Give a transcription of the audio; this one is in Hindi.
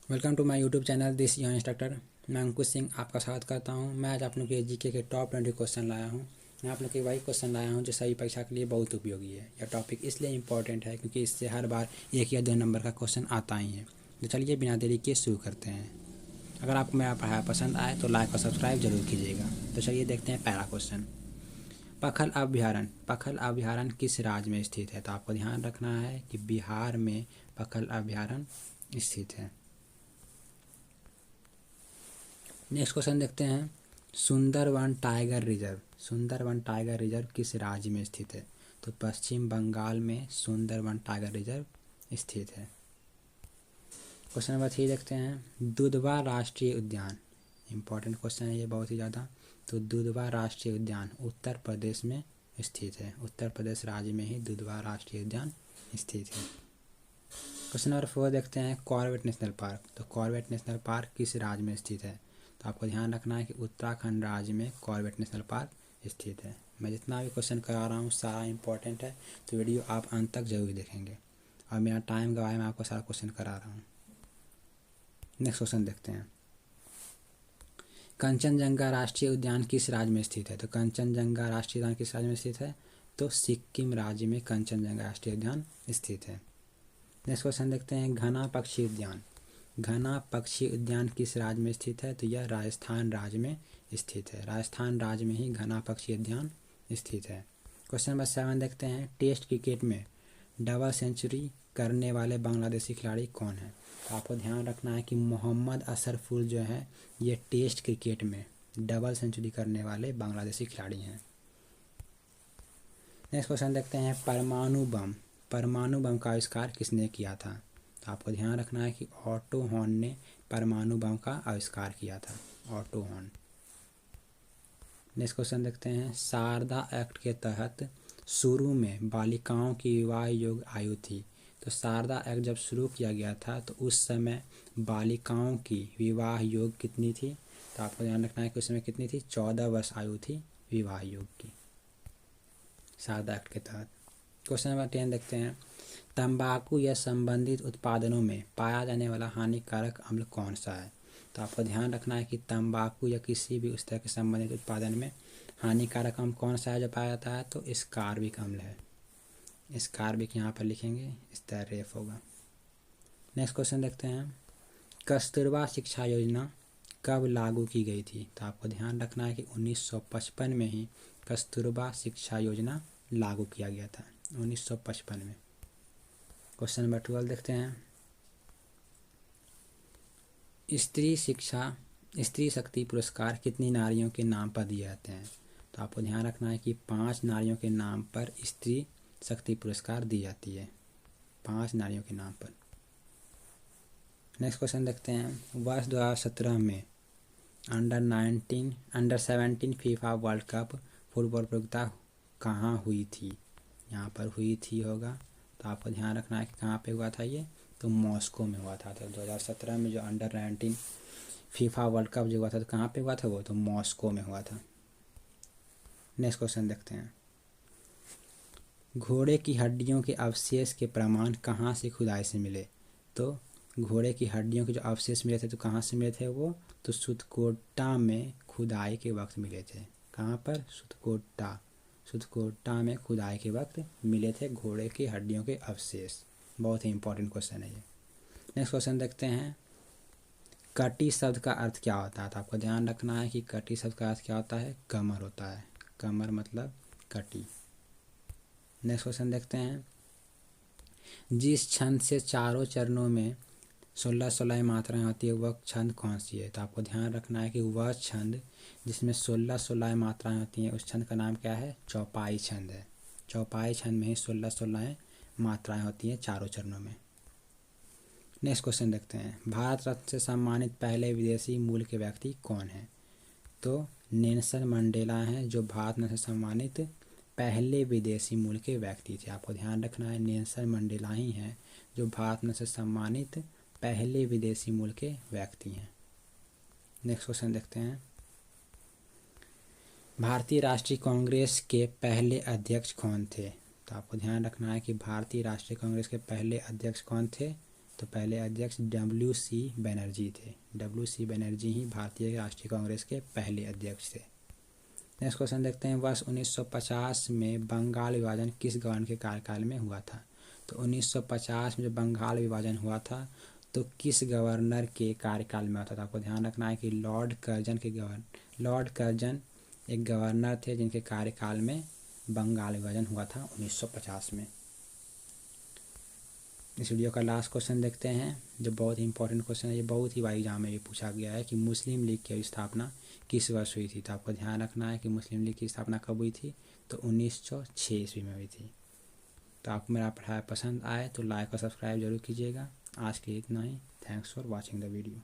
Welcome to my YouTube channel this your instructor. मैं अंकुश सिंह आपका स्वागत करता हूं। मैं आज आप लोग के जीके के टॉप 20 क्वेश्चन लाया हूं। मैं आप लोग के वही क्वेश्चन लाया हूं जो सभी परीक्षा के लिए बहुत उपयोगी है। यह टॉपिक इसलिए इम्पोर्टेंट है क्योंकि इससे हर बार 1 या 2 नंबर का क्वेश्चन आता ही है। तो चलिए बिना देरी के शुरू करते हैं। अगर आपको मेरा पढ़ाया पसंद आए तो लाइक और सब्सक्राइब जरूर कीजिएगा। तो चलिए देखते हैं पहला क्वेश्चन। पखल अभ्यारण्य किस राज्य में स्थित है? तो आपको ध्यान रखना है कि बिहार में पखल अभ्यारण्य स्थित है। नेक्स्ट क्वेश्चन देखते हैं। सुंदरवन टाइगर रिजर्व किस राज्य में स्थित है? तो पश्चिम बंगाल में सुंदरवन टाइगर रिजर्व स्थित है। क्वेश्चन नंबर 3 देखते हैं। दुधवा राष्ट्रीय उद्यान, इंपॉर्टेंट क्वेश्चन है ये बहुत ही ज़्यादा। तो दुधवा राष्ट्रीय उद्यान उत्तर प्रदेश में स्थित है। उत्तर प्रदेश राज्य में ही दुधवा राष्ट्रीय उद्यान स्थित है। क्वेश्चन नंबर 4 देखते हैं। कॉर्बेट नेशनल पार्क, तो कॉर्बेट नेशनल पार्क किस राज्य में स्थित है? तो आपको ध्यान रखना है कि उत्तराखंड राज्य में कॉर्बेट नेशनल पार्क स्थित है। मैं जितना भी क्वेश्चन करा रहा हूँ सारा इंपॉर्टेंट है, तो वीडियो आप अंत तक जरूर देखेंगे और मेरा टाइम गवाए मैं आपको सारा क्वेश्चन करा रहा हूँ। नेक्स्ट क्वेश्चन देखते हैं। कंचनजंगा राष्ट्रीय उद्यान किस राज्य में स्थित है? तो कंचनजंगा राष्ट्रीय उद्यान किस राज्य में स्थित है? तो सिक्किम राज्य में कंचनजंगा राष्ट्रीय उद्यान स्थित है। नेक्स्ट क्वेश्चन देखते हैं। घना पक्षी उद्यान किस राज्य में स्थित है? तो यह राजस्थान राज्य में स्थित है। राजस्थान राज्य में ही घना पक्षी उद्यान स्थित है। क्वेश्चन नंबर 7 देखते हैं। टेस्ट क्रिकेट में डबल सेंचुरी करने वाले बांग्लादेशी खिलाड़ी कौन है? तो आपको ध्यान रखना है कि मोहम्मद अशरफुल जो है ये टेस्ट क्रिकेट में डबल सेंचुरी करने वाले बांग्लादेशी खिलाड़ी हैं। नेक्स्ट क्वेश्चन देखते हैं। परमाणु बम का आविष्कार किसने किया था? तो आपको ध्यान रखना है कि ऑटो हॉर्न ने परमाणु बम का आविष्कार किया था। Auto horn. नेक्स्ट क्वेश्चन देखते हैं। शारदा एक्ट के तहत शुरू में बालिकाओं की विवाह योग्य आयु थी। तो शारदा एक्ट जब शुरू किया गया था तो उस समय बालिकाओं की विवाह योग्य कितनी थी? तो आपको ध्यान रखना है कि उस समय कितनी थी? 14 वर्ष आयु थी विवाह योग्य की, शारदा एक्ट के तहत। क्वेश्चन नंबर 10 देखते हैं। तंबाकू या संबंधित उत्पादनों में पाया जाने वाला हानिकारक अम्ल कौन सा है? तो आपको ध्यान रखना है कि तंबाकू या किसी भी उस तरह के संबंधित उत्पादन में हानिकारक अम्ल कौन सा है जो पाया जाता है? तो स्कार्बिक अम्ल है। स्कार्बिक यहाँ पर लिखेंगे, इस तरह रेफ होगा। नेक्स्ट क्वेश्चन देखते हैं। कस्तूरबा शिक्षा योजना कब लागू की गई थी? तो आपको ध्यान रखना है कि 1955 में ही कस्तूरबा शिक्षा योजना लागू किया गया था, 1955 में। क्वेश्चन नंबर 12 देखते हैं। स्त्री शक्ति पुरस्कार कितनी नारियों के नाम पर दिए जाते हैं? तो आपको ध्यान रखना है कि 5 नारियों के नाम पर स्त्री शक्ति पुरस्कार दी जाती है, 5 नारियों के नाम पर। नेक्स्ट क्वेश्चन देखते हैं। वर्ष 2017 में under 17 FIFA world cup football प्रतियोगिता कहाँ हुई थी? यहाँ पर हुई थी होगा, तो आपको ध्यान रखना है कि कहाँ पे हुआ था ये? तो मॉस्को में हुआ था। तो 2017 में जो अंडर 19 फीफा वर्ल्ड कप जो हुआ था तो कहाँ पे हुआ था वो? तो मॉस्को में हुआ था। नेक्स्ट क्वेश्चन देखते हैं। घोड़े की हड्डियों के अवशेष के प्रमाण कहाँ से खुदाई से मिले? तो घोड़े की हड्डियों के जो अवशेष मिले थे तो कहाँ से मिले थे वो? तो सुतकोटा में खुदाई के वक्त मिले थे। कहाँ पर? सुतकोटा में खुदाई के वक्त मिले थे घोड़े की हड्डियों के अवशेष। बहुत ही इंपॉर्टेंट क्वेश्चन है ये। नेक्स्ट क्वेश्चन देखते हैं। कटी शब्द का अर्थ क्या होता है? तो आपको ध्यान रखना है कि कटी शब्द का अर्थ क्या होता है? कमर होता है। कमर मतलब कटी। नेक्स्ट क्वेश्चन देखते हैं। जिस छंद से चारों चरणों में 16 मात्राएं होती है वह छंद कौन सी है? तो आपको ध्यान रखना है कि वह छंद जिसमें 16 मात्राएं होती हैं उस छंद का नाम क्या है? चौपाई छंद है। चौपाई छंद में ही 16 मात्राएं होती हैं चारों चरणों में। नेक्स्ट क्वेश्चन देखते हैं। भारत रत्न से सम्मानित पहले विदेशी मूल के व्यक्ति कौन है? तो नेल्सन मंडेला हैं जो भारत रत्न से सम्मानित पहले विदेशी मूल के व्यक्ति थे। आपको ध्यान रखना है नेल्सन मंडेला ही हैं जो भारत रत्न से सम्मानित पहले विदेशी मूल के व्यक्ति हैं। नेक्स्ट क्वेश्चन देखते हैं। भारतीय राष्ट्रीय कांग्रेस के पहले अध्यक्ष कौन थे? तो आपको ध्यान रखना है कि भारतीय राष्ट्रीय कांग्रेस के पहले अध्यक्ष कौन थे? तो पहले अध्यक्ष WC बनर्जी थे। WC बनर्जी ही भारतीय राष्ट्रीय कांग्रेस के पहले अध्यक्ष थे। नेक्स्ट क्वेश्चन देखते हैं, वर्ष 1950 में बंगाल विभाजन किस गवर्नर के कार्यकाल में हुआ था? तो 1950 में जब बंगाल विभाजन हुआ था तो किस गवर्नर के कार्यकाल में होता था? आपको ध्यान रखना है कि लॉर्ड कर्जन एक गवर्नर थे जिनके कार्यकाल में बंगाल विभाजन हुआ था 1950 में। इस वीडियो का लास्ट क्वेश्चन देखते हैं जो बहुत ही इंपॉर्टेंट क्वेश्चन है, ये बहुत ही बार एग्जाम में भी पूछा गया है कि मुस्लिम लीग की स्थापना किस वर्ष हुई थी? तो आपको ध्यान रखना है कि मुस्लिम लीग की स्थापना कब हुई थी? तो 1906 ईस्वी में हुई थी। तो आपको मेरा पढ़ाया पसंद आए तो लाइक और सब्सक्राइब जरूर कीजिएगा। आज के लिए इतना ही। Thanks for watching the video.